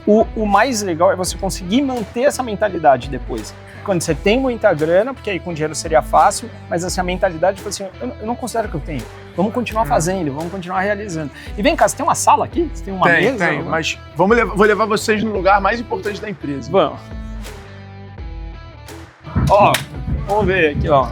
O mais legal é você conseguir manter essa mentalidade depois. Quando você tem muita grana, porque aí com dinheiro seria fácil, mas assim, a mentalidade, tipo assim, eu não considero que eu tenho. Vamos continuar fazendo, vamos continuar realizando. E vem cá, você tem uma sala aqui? Você tem uma mesa? Tenho, mas vou levar vocês no lugar mais importante da empresa. Vamos. Vamos ver aqui, ó.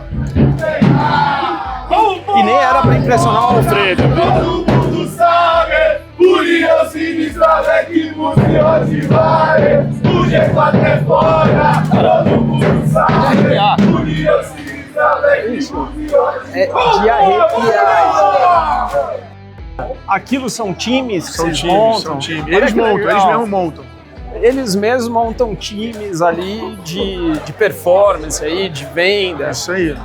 E nem era pra impressionar o Alfredo. Todo mundo sabe, por isso sinistro que funciona de várias. O G4 é fora, todo mundo sabe, por isso sinistro que funciona de várias. De arrepiar. Aquilo são times que vocês montam? São times. Eles mesmos montam. Eles mesmos montam times ali de performance, aí, de venda. Isso aí.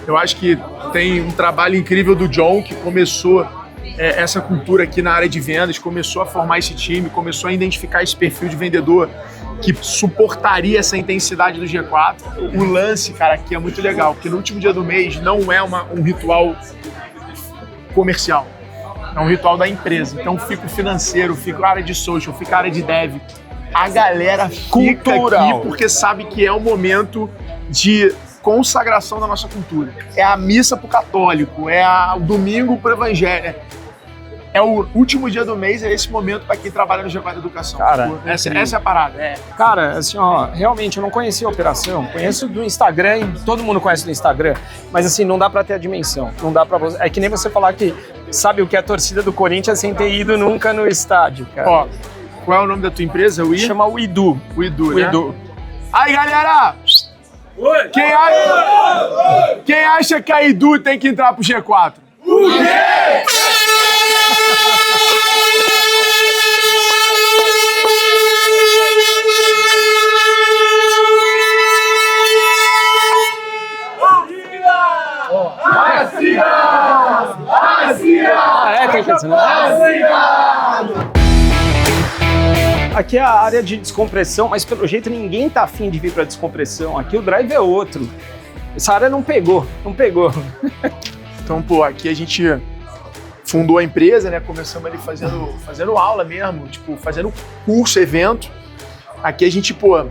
Eu acho que tem um trabalho incrível do John, que começou essa cultura aqui na área de vendas, começou a formar esse time, começou a identificar esse perfil de vendedor que suportaria essa intensidade do G4. O lance, cara, aqui é muito legal, porque no último dia do mês não é um ritual comercial. É um ritual da empresa. Então fica o financeiro, fica a área de social, fica a área de dev. A galera fica aqui porque sabe que é o momento de consagração da nossa cultura. É a missa pro católico, é o domingo pro evangelho. É o último dia do mês, é esse momento para quem trabalha no G4 Educação. Cara, essa é a parada. Cara, assim, ó, realmente eu não conhecia a operação, conheço do Instagram e todo mundo conhece do Instagram, mas assim, não dá para ter a dimensão, não dá para você. É que nem você falar que sabe o que é a torcida do Corinthians sem ter ido nunca no estádio, cara. Ó, qual é o nome da tua empresa? Chama o Idu. O Idu, O né? Idu. Aí, galera! Quem acha que a Idu tem que entrar pro G4? O quê? Tem que Aqui é a área de descompressão, mas pelo jeito ninguém tá afim de vir pra descompressão. Aqui o drive é outro. Essa área não pegou. Então, pô, aqui a gente fundou a empresa, né? Começamos ali fazendo aula mesmo, tipo, fazendo curso, evento. Aqui a gente, pô,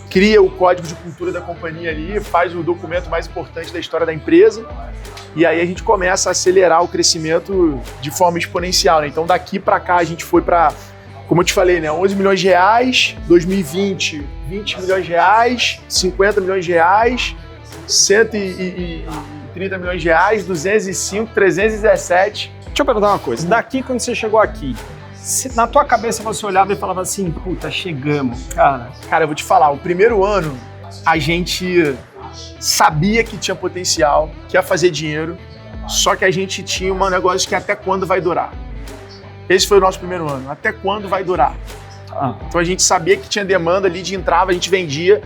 cria o código de cultura da companhia ali, faz o documento mais importante da história da empresa. E aí a gente começa a acelerar o crescimento de forma exponencial, né? Então daqui para cá a gente foi para, como eu te falei, né, 11 milhões de reais, 2020, 20 milhões de reais, 50 milhões de reais, 130 milhões de reais, 205, 317. Deixa eu perguntar uma coisa. Daqui, quando você chegou aqui, na tua cabeça você olhava e falava assim, puta, chegamos, cara. Cara, eu vou te falar, o primeiro ano a gente sabia que tinha potencial, que ia fazer dinheiro, só que a gente tinha um negócio que até quando vai durar. Esse foi o nosso primeiro ano, até quando vai durar. Então a gente sabia que tinha demanda ali de entrava, a gente vendia,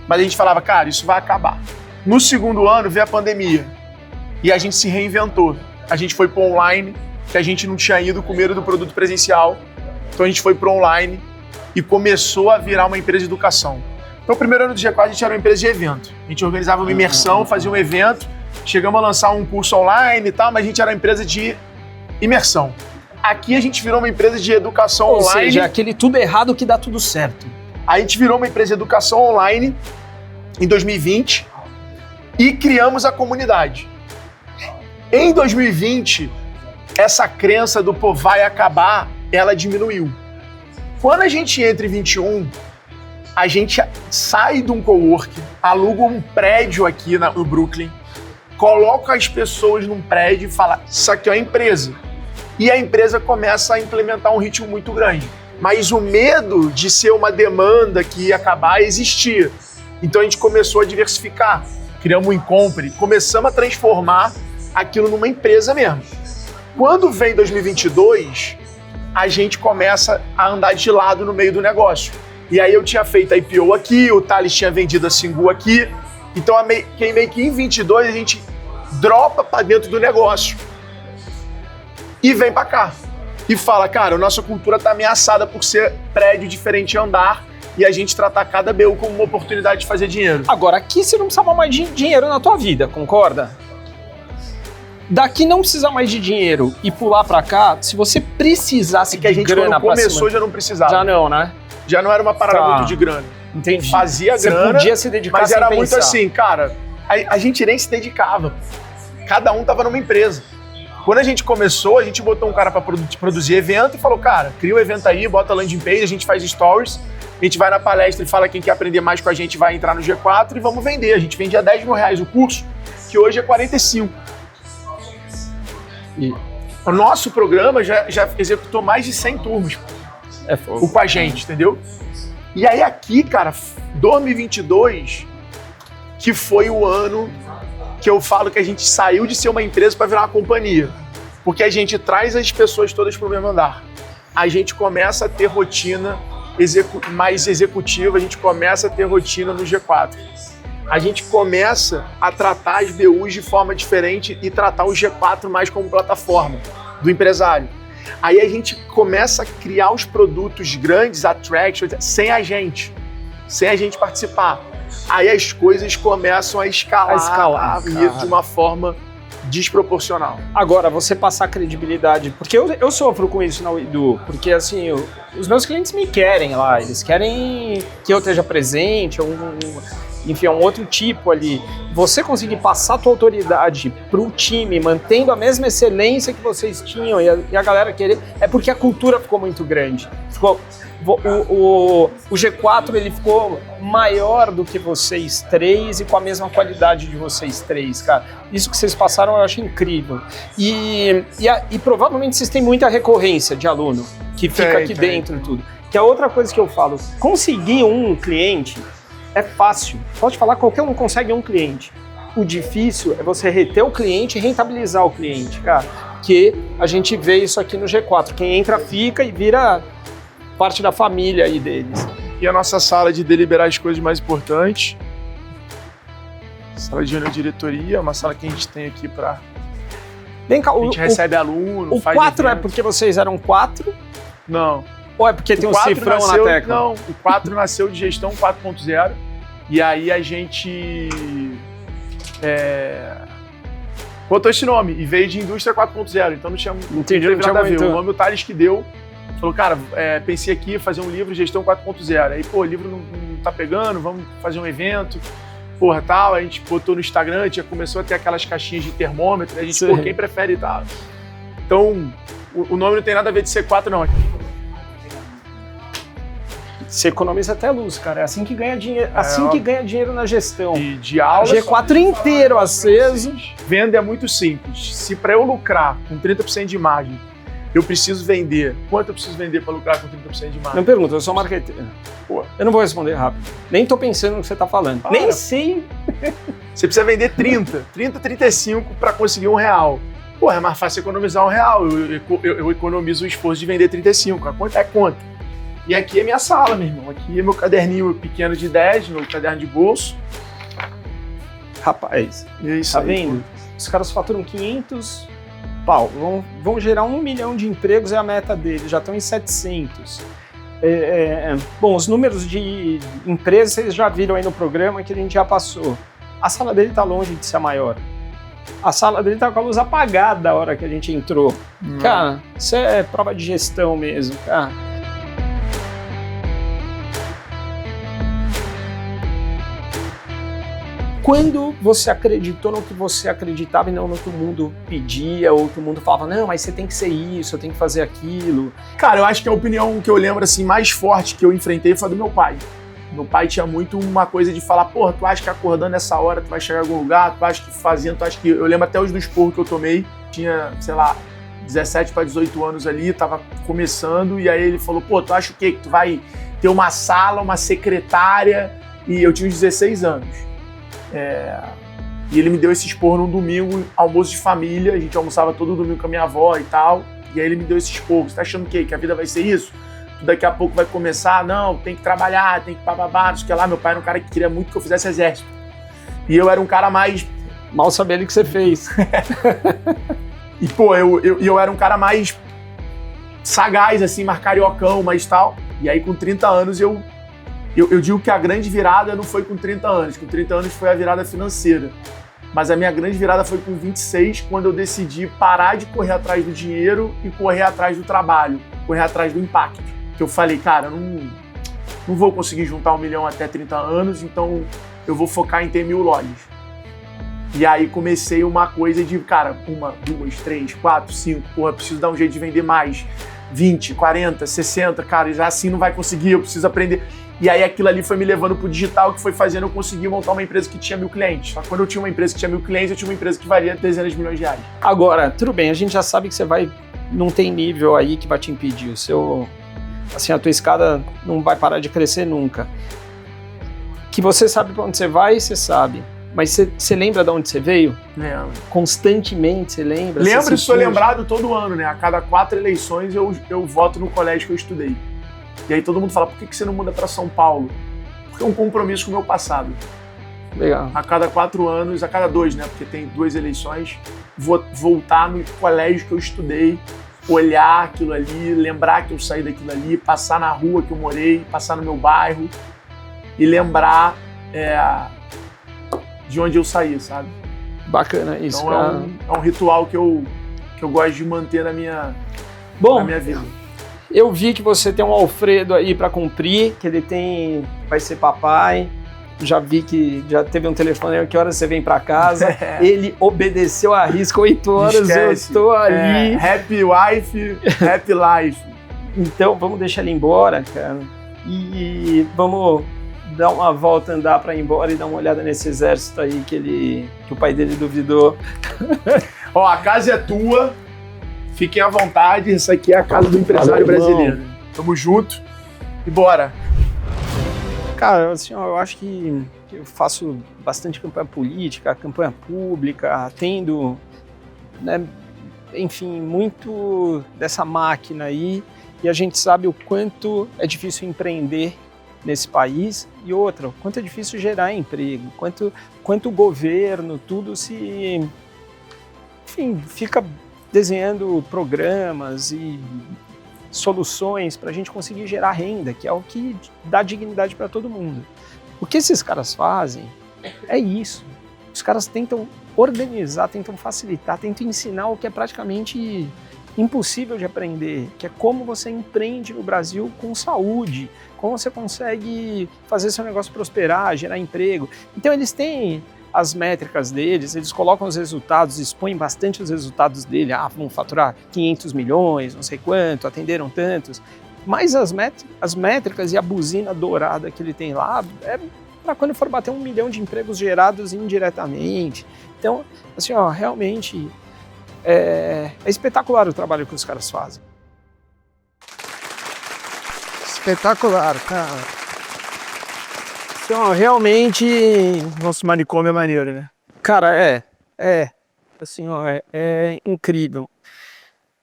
mas a gente falava, cara, isso vai acabar. No segundo ano veio a pandemia e a gente se reinventou. A gente foi para online, que a gente não tinha ido com medo do produto presencial, então a gente foi para online e começou a virar uma empresa de educação. Então, o primeiro ano do G4 a gente era uma empresa de evento. A gente organizava uma imersão, fazia um evento, chegamos a lançar um curso online e tal, mas a gente era uma empresa de imersão. Aqui a gente virou uma empresa de educação online. Ou seja, aquele tudo errado que dá tudo certo. A gente virou uma empresa de educação online em 2020 e criamos a comunidade. Em 2020, essa crença do pô, vai acabar, ela diminuiu. Quando a gente entra em 21, a gente sai de um coworking, aluga um prédio aqui no Brooklyn, coloca as pessoas num prédio e fala, isso aqui é uma empresa. E a empresa começa a implementar um ritmo muito grande. Mas o medo de ser uma demanda que ia acabar existia. Então a gente começou a diversificar, criamos um Incompany, começamos a transformar aquilo numa empresa mesmo. Quando vem 2022, a gente começa a andar de lado no meio do negócio. E aí eu tinha feito a IPO aqui, o Thales tinha vendido a Singu aqui, então meio que em 22 a gente dropa para dentro do negócio e vem para cá. E fala, cara, a nossa cultura tá ameaçada por ser prédio diferente andar e a gente tratar cada BU como uma oportunidade de fazer dinheiro. Agora, aqui você não precisava mais de dinheiro na tua vida, concorda? Daqui não precisa mais de dinheiro e pular para cá, se você precisasse que a gente de grana quando começou já não precisava. Já não, né? Já não era uma parada muito de grana. Entendi. Fazia você grana, podia se dedicar mas sem era pensar. muito assim, cara, a gente nem se dedicava. Cada um tava numa empresa. Quando a gente começou, a gente botou um cara para produzir evento e falou, cara, cria um evento aí, bota landing page, a gente faz stories, a gente vai na palestra e fala quem quer aprender mais com a gente vai entrar no G4 e vamos vender. A gente vendia R$10 mil o curso, que hoje é 45. E o nosso programa já executou mais de 100 turmas com a gente, entendeu? E aí aqui, cara, 2022, que foi o ano que eu falo que a gente saiu de ser uma empresa para virar uma companhia. Porque a gente traz as pessoas todas para o mesmo andar. A gente começa a ter rotina mais executiva, a gente começa a ter rotina no G4. A gente começa a tratar as BUs de forma diferente e tratar o G4 mais como plataforma do empresário. Aí a gente começa a criar os produtos grandes, attractions, sem a gente participar. Aí as coisas começam a escalar de uma forma desproporcional. Agora, você passar credibilidade, porque eu sofro com isso na Idu, porque assim, os meus clientes me querem lá, eles querem que eu esteja presente, enfim, é um outro tipo ali. Você conseguir passar a tua autoridade pro time, mantendo a mesma excelência que vocês tinham e a galera querer, é porque a cultura ficou muito grande. o G4 ele ficou maior do que vocês três e com a mesma qualidade de vocês três, cara. Isso que vocês passaram eu acho incrível. E provavelmente vocês têm muita recorrência de aluno que fica aqui dentro e tudo. Que é outra coisa que eu falo, conseguir um cliente é fácil. Pode falar, qualquer um consegue um cliente. O difícil é você reter o cliente e rentabilizar o cliente, cara. Que a gente vê isso aqui no G4. Quem entra fica e vira parte da família aí deles. E a nossa sala de deliberar as coisas mais importantes. Sala de reunião de diretoria, uma sala que a gente tem aqui para... Vem cá, a gente recebe aluno, o faz 4 evento. é porque vocês eram 4? Não. Ou é porque tem um cifrão na tecla? Não, o 4 nasceu de gestão 4.0. E aí a gente... botou esse nome e veio de indústria 4.0, então não tinha, Entendi, não tinha nada a ver. muito. O nome o Thales que deu, falou, cara, pensei aqui em fazer um livro gestão 4.0. Aí, pô, o livro não tá pegando, vamos fazer um evento, porra, tal. A gente botou no Instagram, já começou a ter aquelas caixinhas de termômetro, a gente, pô, quem prefere e tal. Então, o nome não tem nada a ver de C4, não. Você economiza até luz, cara. É assim que ganha dinheiro, que ganha dinheiro na gestão. E de aula... G4 inteiro aceso. Venda é muito simples. Se para eu lucrar com 30% de margem, eu preciso vender. Quanto eu preciso vender para lucrar com 30% de margem? Não pergunta, eu sou marqueteiro. Pô. Eu não vou responder rápido. Nem tô pensando no que você tá falando. Ah, Nem sei. Você precisa vender 30, 35 para conseguir R$1. Pô, é mais fácil economizar R$1. Eu economizo o esforço de vender 35. A conta é conta. E aqui é minha sala, meu irmão. Aqui é meu caderninho pequeno de 10, meu caderno de bolso. Rapaz, E é isso tá aí, vendo? Os caras faturam 500 pau. Vão gerar 1 milhão de empregos, é a meta deles. Já estão em 700. Bom, os números de empresas vocês já viram aí no programa que a gente já passou. A sala dele tá longe de ser a maior. A sala dele tá com a luz apagada a hora que a gente entrou. Cara, isso é prova de gestão mesmo, cara. Quando você acreditou no que você acreditava e não no que o mundo pedia, ou que o mundo falava, não, mas você tem que ser isso, eu tenho que fazer aquilo. Cara, eu acho que a opinião que eu lembro assim, mais forte que eu enfrentei foi a do meu pai. Meu pai tinha muito uma coisa de falar, porra, tu acha que acordando nessa hora tu vai chegar em algum lugar, tu acha que fazendo, tu acha que... Eu lembro até os do esporro que eu tomei, tinha, sei lá, 17 para 18 anos ali, tava começando, e aí ele falou, pô, tu acha o quê? Que tu vai ter uma sala, uma secretária, e eu tinha uns 16 anos. E ele me deu esse esporro num domingo, almoço de família, a gente almoçava todo domingo com a minha avó e tal, e aí ele me deu esse esporro. Você tá achando o quê? Que a vida vai ser isso? Tu daqui a pouco vai começar? Não, tem que trabalhar, tem que bababá, não sei o que lá. Meu pai era um cara que queria muito que eu fizesse exército. E eu era um cara mais... Mal sabendo o que você fez. E, pô, eu era um cara mais sagaz, assim, mais cariocão, mais tal. E aí, com 30 anos, eu digo que a grande virada não foi com 30 anos. Com 30 anos foi a virada financeira. Mas a minha grande virada foi com 26, quando eu decidi parar de correr atrás do dinheiro e correr atrás do trabalho, correr atrás do impacto. Que eu falei, cara, eu não vou conseguir juntar 1 milhão até 30 anos, então eu vou focar em ter 1000 lojas. E aí comecei uma coisa de, cara, 1, 2, 3, 4, 5, porra, preciso dar um jeito de vender mais. 20, 40, 60, cara, já assim não vai conseguir, eu preciso aprender. E aí aquilo ali foi me levando pro digital, que foi fazendo eu conseguir montar uma empresa que tinha 1000 clientes. Só que quando eu tinha uma empresa que tinha 1000 clientes, eu tinha uma empresa que valia dezenas de milhões de reais. Agora, tudo bem, a gente já sabe que você não tem nível aí que vai te impedir. A tua escada não vai parar de crescer nunca. Que você sabe pra onde você vai, você sabe. Mas você lembra de onde você veio? Lembro. Constantemente você lembra? Lembro e sou lembrado todo ano, né? A cada 4 eleições eu voto no colégio que eu estudei. E aí todo mundo fala, por que você não muda para São Paulo? Porque é um compromisso com o meu passado. Legal. A cada 4 anos, a cada 2, né? Porque tem 2 eleições, vou voltar no colégio que eu estudei, olhar aquilo ali, lembrar que eu saí daquilo ali, passar na rua que eu morei, passar no meu bairro e lembrar de onde eu saí, sabe? Bacana isso, então cara. É um ritual que eu gosto de manter na minha vida. Eu vi que você tem um Alfredo aí para cumprir, que ele vai ser papai. Já vi que já teve um telefone, que horas você vem para casa. Ele obedeceu à risca, 8 horas. Esquece. Eu estou ali. Happy wife, happy life. Então vamos deixar ele embora, cara, e vamos dar uma volta, andar para ir embora e dar uma olhada nesse exército aí que o pai dele duvidou. Ó, a casa é tua, fiquem à vontade, essa aqui é a casa do empresário brasileiro. Tamo junto e bora. Cara, assim, ó, eu acho que eu faço bastante campanha política, campanha pública, atendo, né, enfim, muito dessa máquina aí, e a gente sabe o quanto é difícil empreender nesse país, e outra, o quanto é difícil gerar emprego, quanto o governo, tudo se, enfim, fica desenhando programas e soluções para a gente conseguir gerar renda, que é o que dá dignidade para todo mundo. O que esses caras fazem é isso. Os caras tentam organizar, tentam facilitar, tentam ensinar o que é praticamente impossível de aprender, que é como você empreende no Brasil com saúde, como você consegue fazer seu negócio prosperar, gerar emprego. Então eles têm as métricas deles, eles colocam os resultados, expõem bastante os resultados dele, vamos faturar 500 milhões, não sei quanto, atenderam tantos, mas as métricas e a buzina dourada que ele tem lá é para quando for bater 1 milhão de empregos gerados indiretamente. Então, assim, ó, realmente é espetacular o trabalho que os caras fazem. Espetacular, cara. Então, realmente, Nosso manicômio é maneiro, né? cara, assim, ó, é incrível.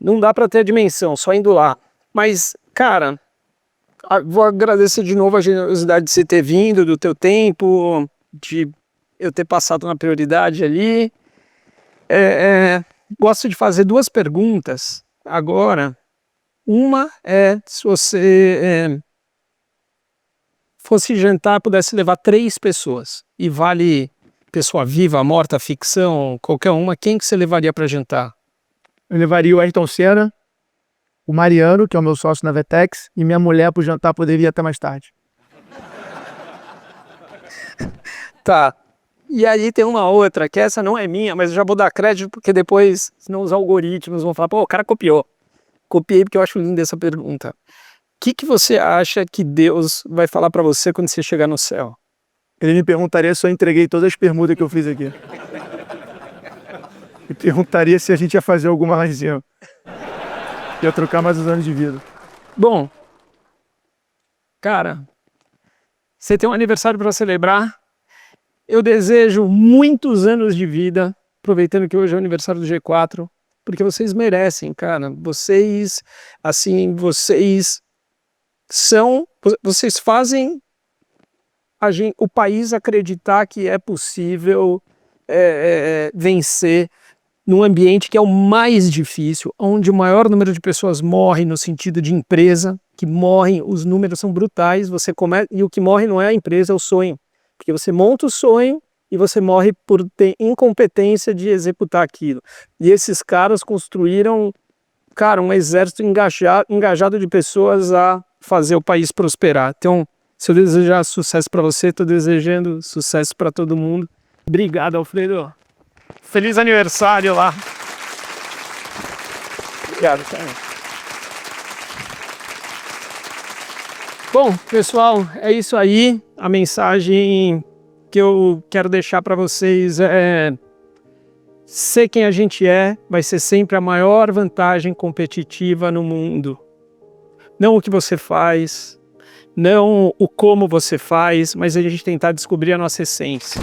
Não dá para ter a dimensão, só indo lá. Mas, cara, vou agradecer de novo a generosidade de você ter vindo, do teu tempo, de eu ter passado na prioridade ali. Gosto de fazer 2 perguntas agora. Uma é se você fosse jantar, pudesse levar 3 pessoas, e vale pessoa viva, morta, ficção, qualquer uma, quem que você levaria para jantar? Eu levaria o Ayrton Senna, o Mariano, que é o meu sócio na Vetex, e minha mulher pro jantar poderia até mais tarde. Tá. E aí tem uma outra, que essa não é minha, mas eu já vou dar crédito, porque depois, senão os algoritmos vão falar, pô, o cara copiou. Copiei porque eu acho linda essa pergunta. O que você acha que Deus vai falar para você quando você chegar no céu? Ele me perguntaria se eu entreguei todas as permutas que eu fiz aqui. Me perguntaria se a gente ia fazer alguma lá em cima. Ia trocar mais uns anos de vida. Bom, cara, você tem um aniversário para celebrar. Eu desejo muitos anos de vida, aproveitando que hoje é o aniversário do G4, porque vocês merecem, cara. Vocês fazem o país acreditar que é possível vencer num ambiente que é o mais difícil, onde o maior número de pessoas morre no sentido de empresa, que morrem, os números são brutais, e o que morre não é a empresa, é o sonho. Porque você monta o sonho e você morre por ter incompetência de executar aquilo. E esses caras construíram, cara, um exército engajado de pessoas a fazer o país prosperar. Então, se eu desejar sucesso para você, estou desejando sucesso para todo mundo. Obrigado, Alfredo. Feliz aniversário lá. Obrigado, cara. Bom, pessoal, é isso aí. A mensagem que eu quero deixar para vocês é: ser quem a gente vai ser sempre a maior vantagem competitiva no mundo. Não o que você faz, não o como você faz, mas a gente tentar descobrir a nossa essência.